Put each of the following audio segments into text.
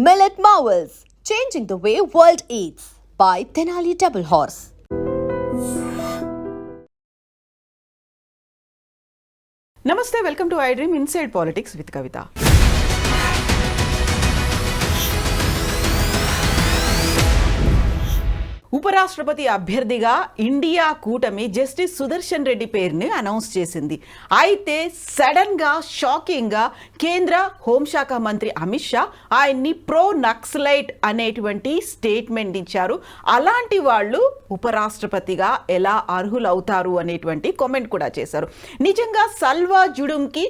Millet Marvels, changing the way world eats by Tenali Double Horse. Namaste, welcome to iDream Inside Politics with Kavita. ఉపరాష్ట్రపతి అభ్యర్థిగా India కూటమి justice Sudarshan Reddy పేరుని announce చేసింది. అయితే సడన్గా షాకింగ్గా కేంద్ర హోంశాఖ మంత్రి అమిత్ షా ఆయన్ని ప్రో నక్సలైట్ అనేటువంటి స్టేట్మెంట్ ఇచ్చారు. అలాంటి వాళ్ళు ఉపరాష్ట్రపతిగా ఎలా అర్హులవుతారు అనేటువంటి కామెంట్ కూడా చేశారు. నిజంగా సల్వా జుడుంకి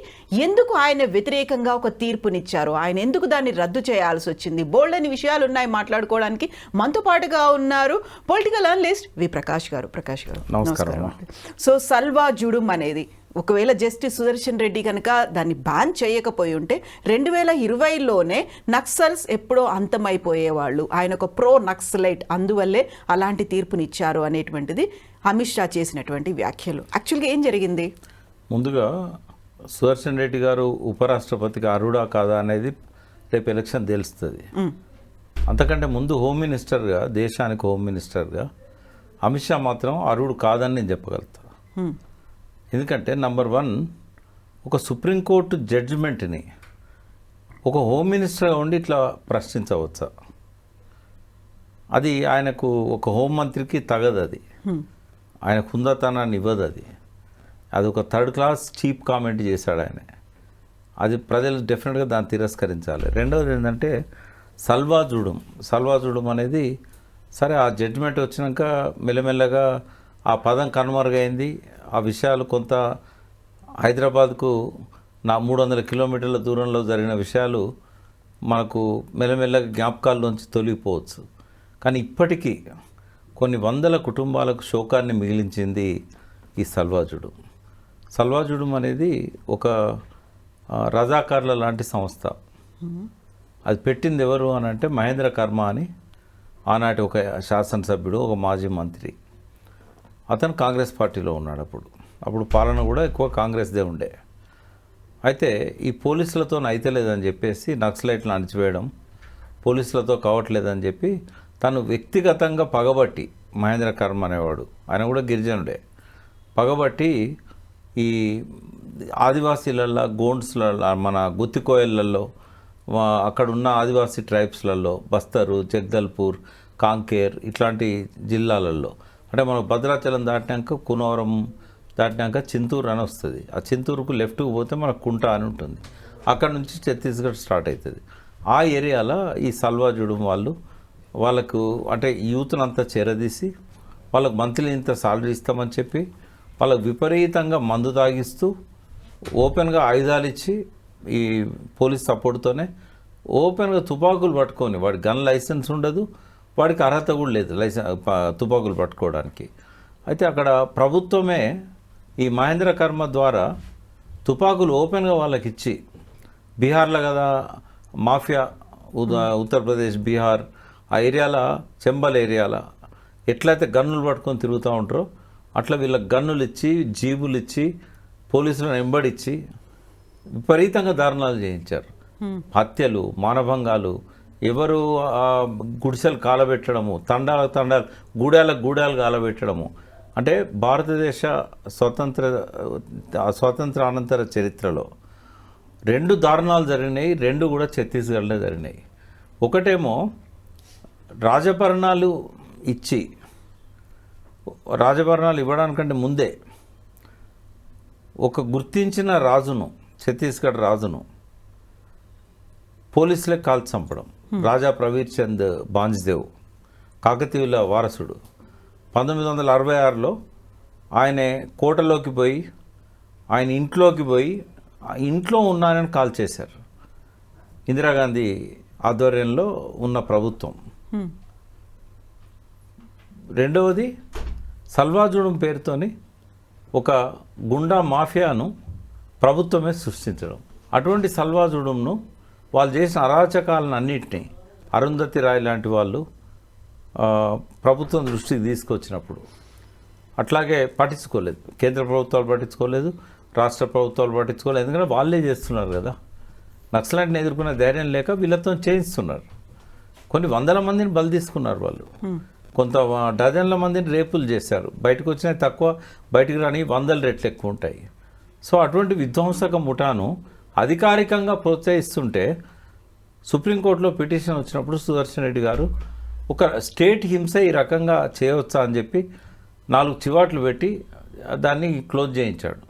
ఎందుకు ఆయన వ్యతిరేకంగా ఒక తీర్పునిచ్చారు, ఆయన ఎందుకు దాన్ని రద్దు చేయాల్సి వచ్చింది, బోల్డని విషయాలు ఉన్నాయి మాట్లాడుకోవడానికి. మనతో పాటుగా ఉన్నారు పొలిటికల్ అనలిస్ట్ వి ప్రకాష్ గారు. నమస్కారం. సో సల్వా జుడుం అనేది ఒకవేళ జస్టిస్ సుదర్శన్ రెడ్డి కనుక దాన్ని బ్యాన్ చేయకపోయి ఉంటే 2020లోనే నక్సల్స్ ఎప్పుడో అంతమైపోయేవాళ్ళు. ఆయన ఒక ప్రో నక్సలైట్, అందువల్లే అలాంటి తీర్పునిచ్చారు అనేటువంటిది అమిత్ షా చేసినటువంటి వ్యాఖ్యలు. యాక్చువల్గా ఏం జరిగింది? ముందుగా సుదర్శన్ రెడ్డి గారు ఉపరాష్ట్రపతికి అర్హుడా కాదా అనేది రేపు ఎలక్షన్ తెలుస్తుంది. అంతకంటే ముందు హోమ్ మినిస్టర్గా, దేశానికి హోమ్ మినిస్టర్గా అమిత్ షా మాత్రం అర్హుడు కాదని నేను చెప్పగలుగుతా. ఎందుకంటే నంబర్ 1, ఒక సుప్రీంకోర్టు జడ్జిమెంట్ని ఒక హోమ్ మినిస్టర్గా ఉండి ఇట్లా ప్రశ్నించవచ్చా? అది ఆయనకు, ఒక హోంమంత్రికి తగదు. అది ఆయన హుందాతనాన్ని ఇవ్వదు. అది ఒక థర్డ్ క్లాస్ చీప్ కామెంట్ చేశాడు ఆయన. అది ప్రజలు డెఫినెట్గా దాన్ని తిరస్కరించాలి. రెండవది ఏంటంటే సల్వా జుడుం అనేది సరే, ఆ జడ్జిమెంట్ వచ్చినాక మెల్లమెల్లగా ఆ పదం కనుమరుగైంది. ఆ విషయాలు కొంత హైదరాబాద్కు 300 కిలోమీటర్ల దూరంలో జరిగిన విషయాలు మనకు మెల్లమెల్లగా జ్ఞాపకాల్లోంచి తొలగిపోవచ్చు. కానీ ఇప్పటికీ కొన్ని వందల కుటుంబాలకు శోకాన్ని మిగిలించింది ఈ సల్వా జుడుం అనేది ఒక రజాకార్ల లాంటి సంస్థ. అది పెట్టింది ఎవరు అని అంటే మహేంద్ర కర్మ అని, ఆనాటి ఒక శాసనసభ్యుడు, ఒక మాజీ మంత్రి. అతను కాంగ్రెస్ పార్టీలో ఉన్నాడు. అప్పుడు పాలన కూడా ఎక్కువ కాంగ్రెస్దే ఉండే. అయితే ఈ పోలీసులతో అయితలేదని చెప్పేసి నక్సలైట్లను అణిచివేయడం, పోలీసులతో కావట్లేదని చెప్పి తను వ్యక్తిగతంగా పగబట్టి, మహేంద్ర కర్మ అనేవాడు, ఆయన కూడా గిరిజనుడే, పగబట్టి ఈ ఆదివాసీలల్లో, గోండ్స్లలో, మన గుత్తికోయళ్ళల్లో, అక్కడున్న ఆదివాసీ ట్రైబ్స్లలో, బస్తరు, జగదల్పూర్, కాంకేర్ ఇట్లాంటి జిల్లాలలో, అంటే మనకు భద్రాచలం దాటినాక, కునవరం దాటినాక చింతూరు అని వస్తుంది. ఆ చింతూరుకు లెఫ్ట్కి పోతే మనకు కుంట అని ఉంటుంది. అక్కడ నుంచి ఛత్తీస్గఢ్ స్టార్ట్ అవుతుంది. ఆ ఏరియాలో ఈ సల్వా జుడుం వాళ్ళకు అంటే యూత్ని అంతా చేరదీసి వాళ్ళకు మంత్లీ ఇంత సాలరీ ఇస్తామని చెప్పి వాళ్ళకు విపరీతంగా మందు తాగిస్తూ, ఓపెన్గా ఆయుధాలు ఇచ్చి, ఈ పోలీస్ సపోర్ట్తోనే ఓపెన్గా తుపాకులు పట్టుకొని, వాడి గన్ లైసెన్స్ ఉండదు, వాడికి అర్హత కూడా లేదు తుపాకులు పట్టుకోవడానికి. అయితే అక్కడ ప్రభుత్వమే ఈ మహేంద్ర కర్మ ద్వారా తుపాకులు ఓపెన్గా వాళ్ళకి ఇచ్చి, బీహార్లో కదా మాఫియా, ఉత్తరప్రదేశ్, బీహార్ ఆ ఏరియాలో, చెంబల్ ఏరియాలో ఎట్లయితే గన్నులు పట్టుకొని తిరుగుతూ ఉంటారో అట్లా వీళ్ళకి గన్నులు ఇచ్చి, జీబులు ఇచ్చి, పోలీసులను వెంబడించి విపరీతంగా దారుణాలు చేయించారు. హత్యలు, మానభంగాలు, ఎవరు గుడిసెలు కాలబెట్టడము, తండాలు, గూడాలు కాలబెట్టడము. అంటే భారతదేశ స్వతంత్ర అనంతర చరిత్రలో 2 దారుణాలు జరిగినాయి. 2 కూడా ఛత్తీస్గఢ్లో జరిగినాయి. ఒకటేమో రాజభరణాలు ఇవ్వడానికంటే ముందే ఒక గుర్తించిన రాజును, ఛత్తీస్గఢ్ రాజును పోలీసులే కాల్చి చంపడం. రాజా ప్రవీర్ చంద్ బాంజ్దేవ్, కాకతీయుల వారసుడు, 1966లో ఆయన కోటలోకి పోయి, ఆయన ఇంట్లోకి పోయి, ఇంట్లో ఉన్నానని కాల్ చేశారు. ఇందిరాగాంధీ ఆధ్వర్యంలో ఉన్న ప్రభుత్వం. రెండవది సల్వా జుడుం పేరుతోని ఒక గుండా మాఫియాను ప్రభుత్వమే సృష్టించడం. అటువంటి సల్వా జుడుంను వాళ్ళు చేసిన అరాచకాలను అన్నింటినీ అరుంధతి రాయ్ లాంటి వాళ్ళు ప్రభుత్వం దృష్టికి తీసుకొచ్చినప్పుడు అట్లాగే పట్టించుకోలేదు. కేంద్ర ప్రభుత్వాలు పట్టించుకోలేదు, రాష్ట్ర ప్రభుత్వాలు పట్టించుకోలేదు. ఎందుకంటే వాళ్ళే చేస్తున్నారు కదా. నక్సలైట్ని ఎదుర్కొనే ధైర్యం లేక వీళ్ళతో చేయిస్తున్నారు. కొన్ని వందల మందిని బలి తీసుకున్నారు వాళ్ళు. కొంత డజన్ల మందిని రేపులు చేశారు. బయటకు వచ్చినవి తక్కువ, బయటికి రాని 100 రెట్లు ఎక్కువ ఉంటాయి. సో అటువంటి విధ్వంసక ముఠాను అధికారికంగా ప్రోత్సహిస్తుంటే సుప్రీంకోర్టులో పిటిషన్ వచ్చినప్పుడు సుదర్శన్ రెడ్డి గారు ఒక స్టేట్ హింస ఈ రకంగా చేయవచ్చా అని చెప్పి 4 చివాట్లు పెట్టి దాన్ని క్లోజ్ చేయించాడు.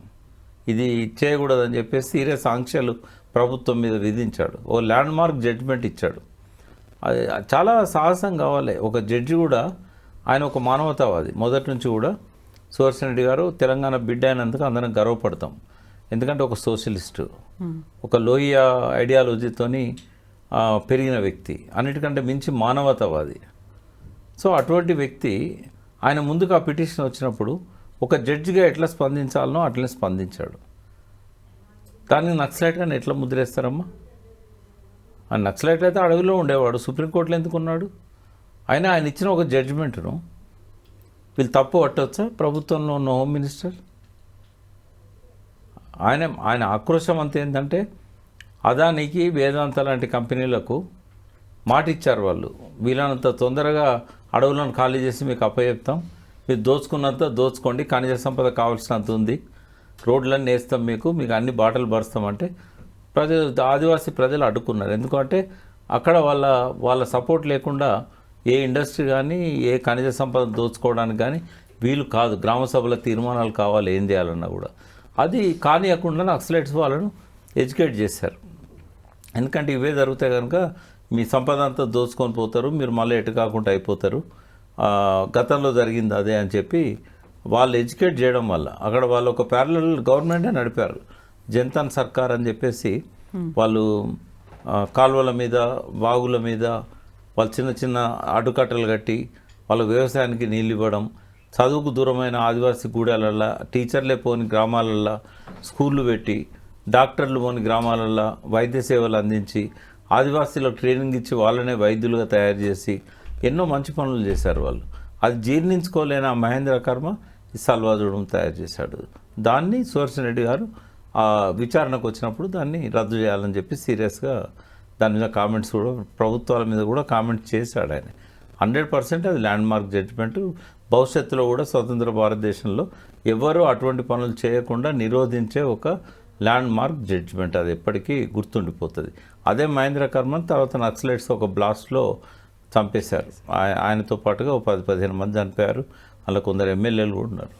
ఇది చేయకూడదని చెప్పేసి సీరియస్ ఆంక్షలు ప్రభుత్వం మీద విధించాడు. ఓ ల్యాండ్ మార్క్ జడ్జిమెంట్ ఇచ్చాడు. అది చాలా సాహసం కావాలి ఒక జడ్జి కూడా. ఆయన ఒక మానవతావాది మొదటి నుంచి కూడా. సుదర్శన్ రెడ్డి గారు తెలంగాణ బిడ్డ అయినందుకు అందరం గర్వపడతాం. ఎందుకంటే ఒక సోషలిస్టు, ఒక లోహియ ఐడియాలజీతోని పెరిగిన వ్యక్తి, అన్నిటికంటే మించి మానవతావాది. సో అటువంటి వ్యక్తి ఆయన ముందుకు ఆ పిటిషన్ వచ్చినప్పుడు ఒక జడ్జిగా ఎట్లా స్పందించాలనో అట్లనే స్పందించాడు. దాన్ని నక్సలైట్గా ఎట్లా ముద్రేస్తారమ్మా? ఆ నక్సలైట్ అయితే అడవిలో ఉండేవాడు, సుప్రీంకోర్టులో ఎందుకు ఉన్నాడు? అయినా ఆయన ఇచ్చిన ఒక జడ్జిమెంట్ను వీళ్ళు తప్పు పట్టవచ్చా? ప్రభుత్వంలో ఉన్న హోమ్ మినిస్టర్ ఆయన ఆక్రోశం అంతా ఏంటంటే అదానికి వేదాంత లాంటి కంపెనీలకు మాట ఇచ్చారు వాళ్ళు, వీళ్ళనంత తొందరగా అడవులను ఖాళీ చేసి మీకు అప్పచెప్తాం, మీరు దోచుకున్నంత దోచుకోండి, ఖనిజ సంపద కావాల్సినంత ఉంది, రోడ్లన్నీ వేస్తాం, మీకు అన్ని బాటలు పరుస్తామంటే ఆదివాసీ ప్రజలు అడ్డుకున్నారు. ఎందుకంటే అక్కడ వాళ్ళ సపోర్ట్ లేకుండా ఏ ఇండస్ట్రీ కానీ ఏ ఖనిజ సంపద దోచుకోవడానికి కానీ వీలు కాదు. గ్రామ సభల తీర్మానాలు కావాలి ఏం చేయాలన్నా కూడా. అది కానియకుండా నక్సలైట్స్ వాళ్ళను ఎడ్యుకేట్ చేశారు. ఎందుకంటే ఇవే జరిగితే కనుక మీ సంపద అంతా దోచుకొని పోతారు, మీరు మళ్ళీ ఎటు కాకుండా అయిపోతారు, గతంలో జరిగింది అదే అని చెప్పి వాళ్ళు ఎడ్యుకేట్ చేయడం వల్ల అక్కడ వాళ్ళు ఒక ప్యారలల్ గవర్నమెంటే నడిపారు. జనతాన్ సర్కార్ అని చెప్పేసి వాళ్ళు కాలువల మీద వాగుల మీద వాళ్ళు చిన్న చిన్న అడ్డుకట్టలు కట్టి వాళ్ళ వ్యవసాయానికి నీళ్ళు ఇవ్వడం, చదువుకు దూరమైన ఆదివాసీ గూడాలల్లో టీచర్లే పోని గ్రామాలల్లో స్కూళ్ళు పెట్టి, డాక్టర్లు పోని గ్రామాలల్లో వైద్య సేవలు అందించి, ఆదివాసీలకు ట్రైనింగ్ ఇచ్చి వాళ్ళనే వైద్యులుగా తయారు చేసి ఎన్నో మంచి పనులు చేశారు వాళ్ళు. అది జీర్ణించుకోలేని ఆ మహేంద్ర కర్మ ఈ సల్వాజుడం తయారు చేశాడు. దాన్ని సుదర్శన్ రెడ్డి గారు విచారణకు వచ్చినప్పుడు దాన్ని రద్దు చేయాలని చెప్పి సీరియస్గా దాని మీద కామెంట్స్ కూడా ప్రభుత్వాల మీద కూడా కామెంట్ చేశాడు ఆయన. 100% అది ల్యాండ్ మార్క్ జడ్జిమెంట్. భవిష్యత్తులో కూడా స్వతంత్ర భారతదేశంలో ఎవరు అటువంటి పనులు చేయకుండా నిరోధించే ఒక ల్యాండ్ మార్క్ జడ్జిమెంట్. అది ఎప్పటికీ గుర్తుండిపోతుంది. అదే మహేంద్ర కర్మన్ తర్వాత నక్సలైట్స్ ఒక బ్లాస్ట్లో చంపేశారు. ఆయనతో పాటుగా 10-15 మంది చనిపోయారు. అలా కొందరు ఎమ్మెల్యేలు కూడా ఉన్నారు.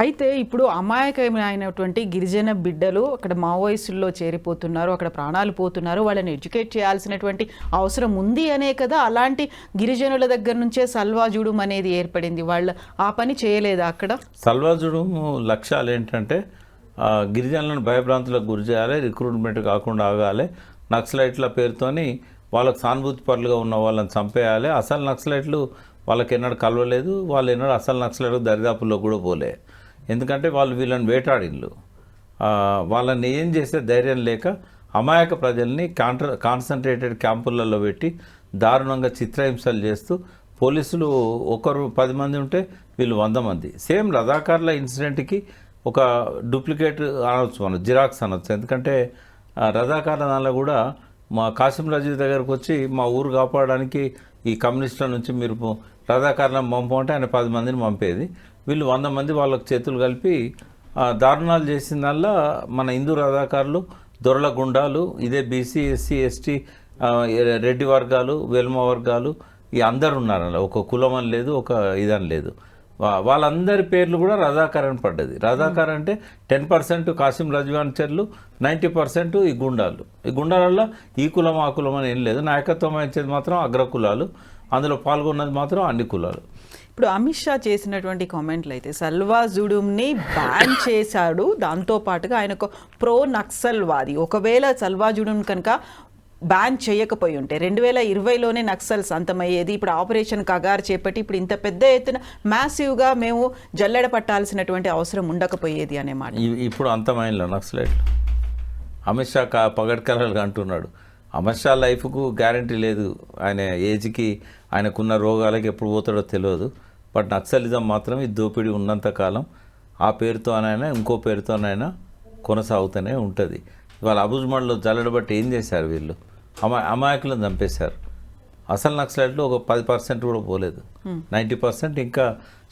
అయితే ఇప్పుడు అమాయకమైనటువంటి గిరిజన బిడ్డలు అక్కడ మావోయిస్టుల్లో చేరిపోతున్నారు, అక్కడ ప్రాణాలు పోతున్నారు, వాళ్ళని ఎడ్యుకేట్ చేయాల్సినటువంటి అవసరం ఉంది అనే కదా అలాంటి గిరిజనుల దగ్గర నుంచే సల్వాజుడుం అనేది ఏర్పడింది. వాళ్ళు ఆ పని చేయలేదా అక్కడ? సల్వాజుడుం లక్ష్యాలు ఏంటంటే గిరిజనులను భయభ్రాంతులకు గురి చేయాలి, రిక్రూట్మెంట్ కాకుండా ఆగాలి, నక్సలైట్ల పేరుతోని వాళ్ళకు సానుభూతి పరులుగా ఉన్న వాళ్ళని చంపేయాలి. అసలు నక్సలైట్లు వాళ్ళకి ఎన్నడూ కలవలేదు, వాళ్ళు ఎన్నడూ అసలు నక్సలైట్ దరిదాపుల్లో కూడా పోలే. ఎందుకంటే వాళ్ళు వీళ్ళని వేటాడిళ్ళు. వాళ్ళని ఏం చేసే ధైర్యం లేక అమాయక ప్రజల్ని కాన్సన్ట్రేటెడ్ క్యాంపులలో పెట్టి దారుణంగా చిత్రహింసలు చేస్తూ పోలీసులు ఒకరు 10 మంది ఉంటే వీళ్ళు 100 మంది. సేమ్ రజాకార్ల ఇన్సిడెంట్కి ఒక డూప్లికేట్ అనవచ్చు, మనం జిరాక్స్ అనవచ్చు. ఎందుకంటే రజాకార్ల దానిలో కూడా మా కాసిం రాజు దగ్గరకు వచ్చి మా ఊరు కాపాడడానికి ఈ కమ్యూనిస్టుల నుంచి మీరు రజాకారులను పంపమంటే ఆయన 10 మందిని పంపేది. వీళ్ళు 100 మంది వాళ్ళకు చేతులు కలిపి దారుణాలు చేసిందల్లా మన హిందూ రజాకారులు, దొరల గుండాలు, ఇదే బీసీ, ఎస్సీ, ఎస్టీ, రెడ్డి వర్గాలు, వెల్మ వర్గాలు ఈ అందరు ఉన్నారు. అలా ఒక కులం అని లేదు, ఒక ఇదని లేదు. వాళ్ళందరి పేర్లు కూడా రజాకార్ అని పడ్డది. రజాకార్ అంటే 10% కాసిం రజ్వాన్చర్లు, 90% ఈ గుండాలు. ఈ గుండాలలో ఈ కులం ఆ కులం అని ఏం లేదు. నాయకత్వం వహించేది మాత్రం అగ్రకులాలు, అందులో పాల్గొన్నది మాత్రం అన్ని కులాలు. ఇప్పుడు అమిత్ షా చేసినటువంటి కామెంట్లు అయితే సల్వాజుడుంని బ్యాన్ చేశాడు, దాంతోపాటుగా ఆయన ఒక ప్రో నక్సల్వాది. ఒకవేళ సల్వాజుడుం కనుక బ్యాన్ చేయకపోయి ఉంటే 2020లోనే నక్సల్స్ అంతమయ్యేది. ఇప్పుడు ఆపరేషన్ కగార్ చేపట్టి ఇప్పుడు ఇంత పెద్ద ఎత్తున మ్యాసివ్గా మేము జల్లెడ పట్టాల్సినటువంటి అవసరం ఉండకపోయేది అనే మాట. ఇప్పుడు అంతమైనలో నక్సలైట్లు అమిత్ షా పగడ్కలలుగా అంటున్నాడు. అమిత్ షా లైఫ్కు గ్యారంటీ లేదు, ఆయన ఏజ్కి ఆయనకున్న రోగాలకి ఎప్పుడు పోతాడో తెలియదు. బట్ నక్సలిజం మాత్రం ఈ దోపిడీ ఉన్నంతకాలం ఆ పేరుతోనైనా ఇంకో పేరుతోనైనా కొనసాగుతూనే ఉంటుంది. ఇవాళ అబుజ్మడ్లో జల్లెడబట్టి ఏం చేశారు వీళ్ళు? అమాయకులను చంపేశారు. అసలు నక్సలైట్లు ఒక 10% కూడా పోలేదు. 90% ఇంకా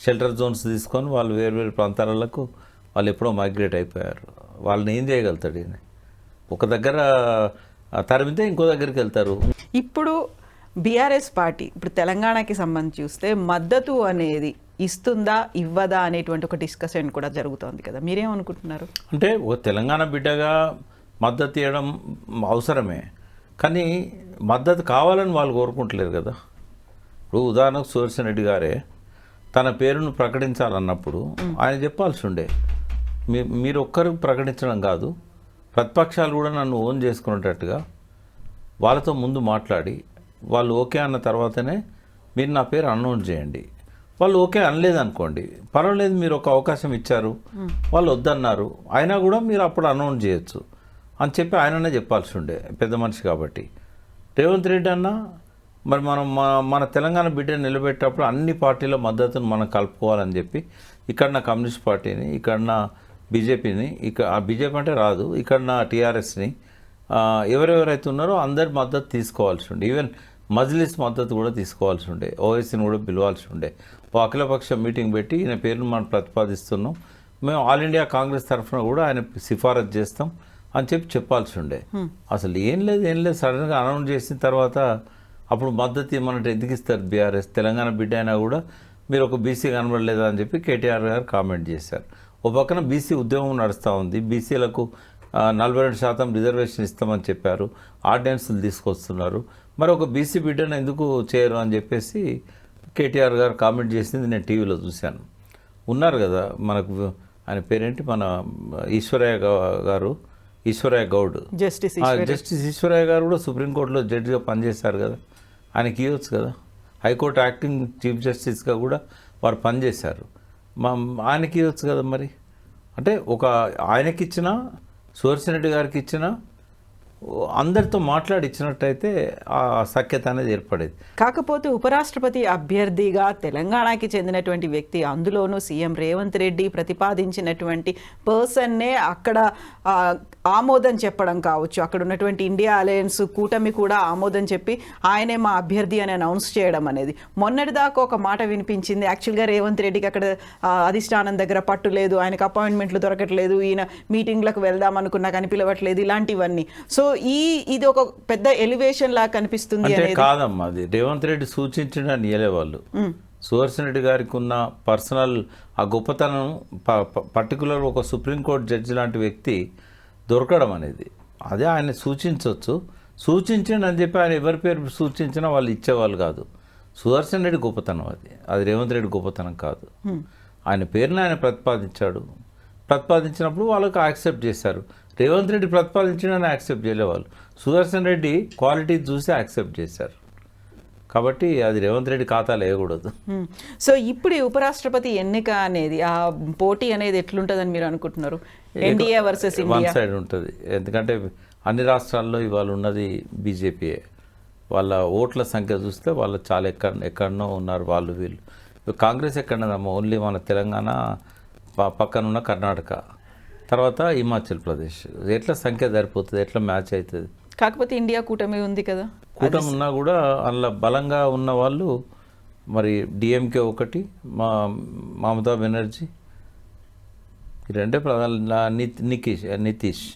షెల్టర్ జోన్స్ తీసుకొని వాళ్ళు వేరు వేరు ప్రాంతాలకు వాళ్ళు ఎప్పుడో మైగ్రేట్ అయిపోయారు. వాళ్ళని ఏం చేయగలుగుతాడు ఈయన? ఒక దగ్గర తరిమితే ఇంకో దగ్గరికి వెళ్తారు. ఇప్పుడు బీఆర్ఎస్ పార్టీ ఇప్పుడు తెలంగాణకి సంబంధించి చూస్తే మద్దతు అనేది ఇస్తుందా ఇవ్వదా అనేటువంటి ఒక డిస్కషన్ కూడా జరుగుతోంది కదా, మీరేమనుకుంటున్నారు? అంటే ఒక తెలంగాణ బిడ్డగా మద్దతు ఇవ్వడం అవసరమే, కానీ మద్దతు కావాలని వాళ్ళు కోరుకుంటలేరు కదా. ఇప్పుడు ఉదాహరణకు సుదర్శన్ రెడ్డి గారే తన పేరును ప్రకటించాలన్నప్పుడు ఆయన చెప్పాల్సి ఉండే, మీరు ఒక్కరు ప్రకటించడం కాదు, ప్రతిపక్షాలు కూడా నన్ను ఓన్ చేసుకునేటట్టుగా వాళ్ళతో ముందు మాట్లాడి వాళ్ళు ఓకే అన్న తర్వాతనే మీరు నా పేరు అనౌన్స్ చేయండి. వాళ్ళు ఓకే అనలేదనుకోండి, పర్వాలేదు, మీరు ఒక అవకాశం ఇచ్చారు, వాళ్ళు వద్దన్నారు, అయినా కూడా మీరు అప్పుడు అనౌన్స్ చేయొచ్చు అని చెప్పి ఆయననే చెప్పాల్సి ఉండే, పెద్ద మనిషి కాబట్టి. రేవంత్ రెడ్డి అన్న మరి మనం మన తెలంగాణ బిడ్డను నిలబెట్టేటప్పుడు అన్ని పార్టీల మద్దతును మనం కలుపుకోవాలని చెప్పి ఇక్కడ కమ్యూనిస్ట్ పార్టీని, ఇక్కడ బీజేపీని, బీజేపీ అంటే రాదు, ఇక్కడ టీఆర్ఎస్ని, ఎవరెవరైతే ఉన్నారో అందరి మద్దతు తీసుకోవాల్సి ఉండే, ఈవెన్ మజ్లిస్ మద్దతు కూడా తీసుకోవాల్సి ఉండే, ఓవైసీని కూడా పిలవాల్సి ఉండే. ఓ అఖిలపక్ష మీటింగ్ పెట్టి ఈయన పేరును మనం ప్రతిపాదిస్తున్నాం, మేము ఆల్ ఇండియా కాంగ్రెస్ తరఫున కూడా ఆయన సిఫారసు చేస్తాం అని చెప్పాల్సి ఉండే. అసలు ఏం లేదు సడన్గా అనౌన్స్ చేసిన తర్వాత అప్పుడు మద్దతు ఇవ్వమంటే ఎందుకు ఇస్తారు బీఆర్ఎస్? తెలంగాణ బిడ్డ అయినా కూడా మీరు ఒక బీసీ కనబడలేదా అని చెప్పి కేటీఆర్ గారు కామెంట్ చేశారు. ఓ పక్కన బీసీ ఉద్యమం నడుస్తూ ఉంది, బీసీలకు 42% రిజర్వేషన్ ఇస్తామని చెప్పారు, ఆర్డినెన్స్లు తీసుకొస్తున్నారు, మరి ఒక బీసీ బిడ్డను ఎందుకు చేయరు అని చెప్పేసి కేటీఆర్ గారు కామెంట్ చేసింది నేను టీవీలో చూశాను. ఉన్నారు కదా మనకు, ఆయన పేరేంటి, మన ఈశ్వరయ్య గౌడ్, జస్టిస్ ఈశ్వరయ్య గారు కూడా సుప్రీంకోర్టులో జడ్జిగా పనిచేశారు కదా, ఆయనకి ఇవ్వచ్చు కదా. హైకోర్టు యాక్టింగ్ చీఫ్ జస్టిస్గా కూడా వారు పనిచేశారు, ఆయనకి ఇవ్వచ్చు కదా. మరి అంటే ఒక ఆయనకి ఇచ్చినా సుదర్శన్ రెడ్డి గారికి ఇచ్చినా అందరితో మాట్లాడి ఇచ్చినట్టయితే ఆ సఖ్యత అనేది ఏర్పడేది. కాకపోతే ఉపరాష్ట్రపతి అభ్యర్థిగా తెలంగాణకి చెందినటువంటి వ్యక్తి, అందులోనూ సీఎం రేవంత్ రెడ్డి ప్రతిపాదించినటువంటి పర్సన్నే అక్కడ ఆమోదం చెప్పడం కావచ్చు, అక్కడ ఉన్నటువంటి ఇండియా అలయన్స్ కూటమి కూడా ఆమోదం చెప్పి ఆయనే మా అభ్యర్థి అని అనౌన్స్ చేయడం అనేది, మొన్నటిదాకా ఒక మాట వినిపించింది, యాక్చువల్గా రేవంత్ రెడ్డికి అక్కడ అధిష్టానం దగ్గర పట్టు లేదు, ఆయనకు అపాయింట్మెంట్లు దొరకట్లేదు, ఈయన మీటింగ్లకు వెళ్దాం అనుకున్నా కానీ పిలవట్లేదు, ఇలాంటివన్నీ. సో ఇది ఒక పెద్ద ఎలివేషన్ లాగా కనిపిస్తుంది. అంటే కాదమ్మా, అది రేవంత్ రెడ్డి సూచించిన నియలే వాళ్ళు. సుదర్శన్ రెడ్డి గారికి ఉన్న పర్సనల్ ఆ గొప్పతనం, పర్టికులర్ ఒక సుప్రీంకోర్టు జడ్జి లాంటి వ్యక్తి దొరకడం అనేది, అదే ఆయన సూచించవచ్చు. సూచించండి అని చెప్పి ఆయన ఎవరి పేరు సూచించినా వాళ్ళు ఇచ్చేవాళ్ళు కాదు. సుదర్శన్ రెడ్డి గొప్పతనం అది రేవంత్ రెడ్డి గొప్పతనం కాదు. ఆయన పేరుని ఆయన ప్రతిపాదించినప్పుడు వాళ్ళకు యాక్సెప్ట్ చేశారు. రేవంత్ రెడ్డి ప్రతిపాదించిన యాక్సెప్ట్ చేయలేవాళ్ళు, సుదర్శన్ రెడ్డి క్వాలిటీ చూసి యాక్సెప్ట్ చేశారు. కాబట్టి అది రేవంత్ రెడ్డి ఖాతాలో వేయకూడదు. సో ఇప్పుడు ఈ ఉపరాష్ట్రపతి ఎన్నిక అనేది, ఆ పోటీ అనేది ఎట్లుంటుందని మీరు అనుకుంటున్నారు? NDA versus India one side ఉంటుంది. ఎందుకంటే అన్ని రాష్ట్రాల్లో ఇవాళ ఉన్నది బీజేపీయే. వాళ్ళ ఓట్ల సంఖ్య చూస్తే వాళ్ళు చాలా ఎక్కడనో ఉన్నారు వాళ్ళు వీళ్ళు. కాంగ్రెస్ ఎక్కడనదమ్మా, ఓన్లీ మన తెలంగాణ, పక్కనున్న కర్ణాటక, తర్వాత హిమాచల్ ప్రదేశ్. ఎట్లా సంఖ్య సరిపోతుంది, ఎట్లా మ్యాచ్ అవుతుంది? కాకపోతే ఇండియా కూటమి ఉంది కదా, కూటమి ఉన్నా కూడా అందులో బలంగా ఉన్న వాళ్ళు మరి డిఎంకే ఒకటి, మమతా బెనర్జీ, ఈ రెండే ప్రధాన, నితీష్,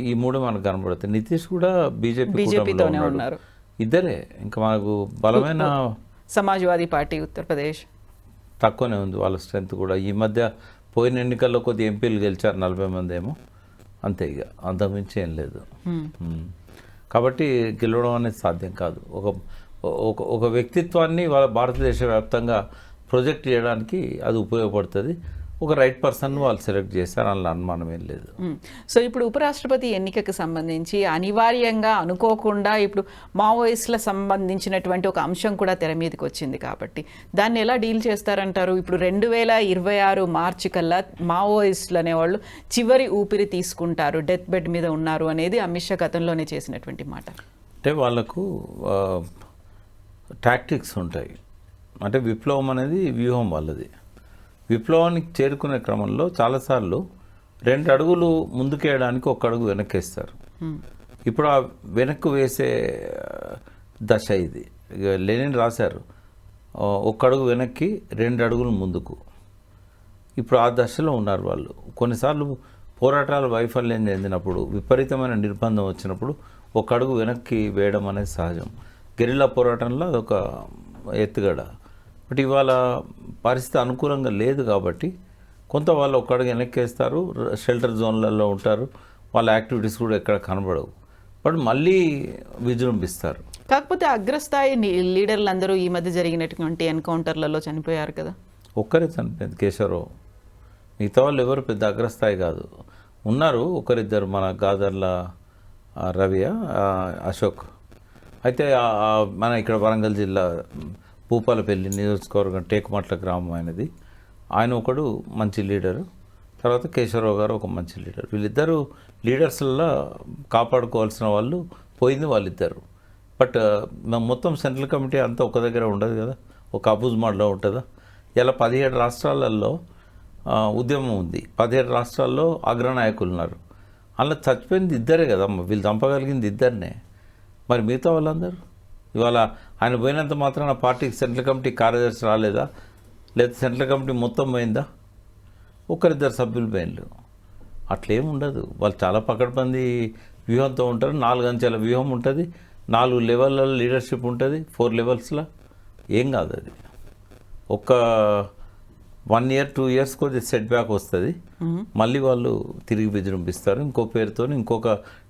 ఈ మూడు మనకు కనబడుతుంది. నితీష్ కూడా బీజేపీతోనే ఉన్నారు, ఇద్దరే. ఇంకా మనకు బలమైన సమాజ్వాదీ పార్టీ ఉత్తరప్రదేశ్ తక్కువనే ఉంది వాళ్ళ స్ట్రెంత్ కూడా. ఈ మధ్య పోయిన ఎన్నికల్లో కొద్ది ఎంపీలు గెలిచారు, 40 మంది ఏమో, అంతే. ఇక అంతకుమించి ఏం లేదు. కాబట్టి గెలవడం అనేది సాధ్యం కాదు. ఒక వ్యక్తిత్వాన్ని వాళ్ళ భారతదేశ వ్యాప్తంగా ప్రొజెక్ట్ చేయడానికి అది ఉపయోగపడుతుంది. ఒక రైట్ పర్సన్ వాళ్ళు సెలెక్ట్ చేశారు, అందులో అనుమానం ఏం లేదు. సో ఇప్పుడు ఉపరాష్ట్రపతి ఎన్నికకు సంబంధించి అనివార్యంగా అనుకోకుండా ఇప్పుడు మావోయిస్టుల సంబంధించినటువంటి ఒక అంశం కూడా తెర మీదకి వచ్చింది. కాబట్టి దాన్ని ఎలా డీల్ చేస్తారంటారు? ఇప్పుడు 2026 మార్చి కల్లా మావోయిస్టులు అనేవాళ్ళు చివరి ఊపిరి తీసుకుంటారు, డెత్ బెడ్ మీద ఉన్నారు అనేది అమిత్ షా గతంలోనే చేసినటువంటి మాట. అంటే వాళ్ళకు టాక్టిక్స్ ఉంటాయి. అంటే విప్లవం అనేది వ్యూహం వాళ్ళది. విప్లవానికి చేరుకునే క్రమంలో చాలాసార్లు 2 అడుగులు ముందుకేయడానికి 1 అడుగు వెనక్కేస్తారు. ఇప్పుడు ఆ వెనక్కు వేసే దశ ఇది. ఇక లెనిన్ రాశారు, ఒక్క అడుగు వెనక్కి 2 అడుగులు ముందుకు. ఇప్పుడు ఆ దశలో ఉన్నారు వాళ్ళు. కొన్నిసార్లు పోరాటాలు వైఫల్యం చెందినప్పుడు, విపరీతమైన నిర్బంధం వచ్చినప్పుడు ఒక అడుగు వెనక్కి వేయడం అనేది సహజం. గెరిల్లా పోరాటంలో అదొక ఎత్తుగడ. బట్ ఇవాళ పరిస్థితి అనుకూలంగా లేదు కాబట్టి కొంత వాళ్ళు ఒక అడుగు వెనక్కి వేస్తారు, షెల్టర్ జోన్లలో ఉంటారు, వాళ్ళ యాక్టివిటీస్ కూడా ఎక్కడ కనబడవు, బట్ మళ్ళీ విజృంభిస్తారు. కాకపోతే అగ్రస్థాయి లీడర్లందరూ ఈ మధ్య జరిగినటువంటి ఎన్కౌంటర్లలో చనిపోయారు కదా. ఒక్కరే చనిపోయింది, కేశవరావు. మిగతా వాళ్ళు ఎవరు పెద్ద అగ్రస్థాయి కాదు. ఉన్నారు ఒకరిద్దరు, మన గాదర్ల రవి, అశోక్. అయితే మన ఇక్కడ వరంగల్ జిల్లా భూపాలపల్లి నియోజకవర్గం టేకుమట్ల గ్రామం ఆయనది. ఆయన ఒకడు మంచి లీడరు, తర్వాత కేశవరావు గారు ఒక మంచి లీడర్. వీళ్ళిద్దరూ లీడర్స్లో కాపాడుకోవాల్సిన వాళ్ళు పోయింది వాళ్ళిద్దరు. బట్ మొత్తం సెంట్రల్ కమిటీ అంతా ఒక దగ్గర ఉండదు కదా, ఒక అబుజ్మాడ్లో ఉంటుందా? ఇలా 17 రాష్ట్రాలలో ఉద్యమం ఉంది, 17 రాష్ట్రాల్లో అగ్రనాయకులు ఉన్నారు. అలా చచ్చిపోయింది ఇద్దరే కదమ్మా, వీళ్ళు చంపగలిగింది ఇద్దరినే. మరి మిగతా వాళ్ళందరూ ఇవాళ ఆయన పోయినంత మాత్రాన పార్టీకి సెంట్రల్ కమిటీ కార్యదర్శి రాలేదా? లేదా సెంట్రల్ కమిటీ మొత్తం పోయిందా? ఒకరిద్దరు సభ్యులు పోయినలు. అట్లేం ఉండదు. వాళ్ళు చాలా పకడ్బందీ వ్యూహంతో ఉంటారు. 4 అంచెల వ్యూహం ఉంటుంది, 4 లెవెల్లో లీడర్షిప్ ఉంటుంది, 4 లెవెల్స్లో. ఏం కాదు అది. ఒక 1 year 2 years కొద్ది సెట్ బ్యాక్ వస్తుంది, మళ్ళీ వాళ్ళు తిరిగి విజృంభిస్తారు. ఇంకో పేరుతో, ఇంకొక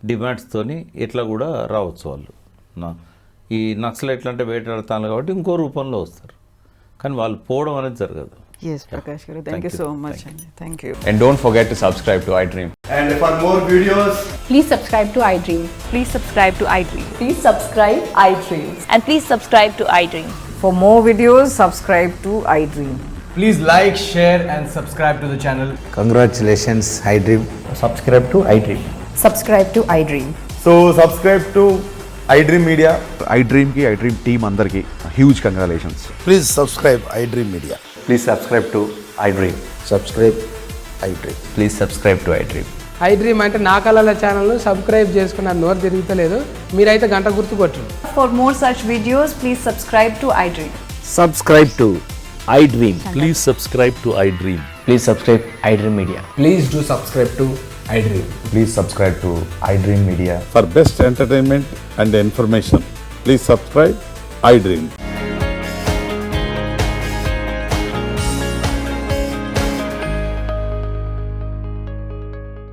డిమాండ్స్తో ఇట్లా కూడా రావచ్చు వాళ్ళు. ఈ నక్సల్ ఎట్లా అంటే వేటాడతాను కాబట్టి ఇంకో రూపంలో వస్తారు, కానీ వాళ్ళు పోవడం అనేది జరగదు. Yes, Prakash garu. Thank you so much. Thank you. And don't forget to subscribe to iDream. And for more videos, Please subscribe to iDream. Please subscribe to iDream. Please subscribe iDream. And please subscribe to iDream. For more videos, subscribe to iDream. please like, share and subscribe to the channel. Congratulations, iDream. Subscribe to iDream. Subscribe to iDream. So subscribe to iDream Media. iDream ki iDream team andarki huge congratulations. Please subscribe iDream Media. Please subscribe to iDream. Subscribe iDream. Please subscribe to iDream. iDream అంటే నా కళల ఛానల్ను subscribe చేసుకున్న నోరు తిరుగుతలేదు, మీరైతే గంట గుర్తు కొట్టండి. For more such videos, please subscribe to iDream. Subscribe to iDream. Please subscribe to iDream. Please subscribe iDream Media. Please do subscribe to iDream. Please subscribe to iDream Media. For best entertainment and information, please subscribe iDream.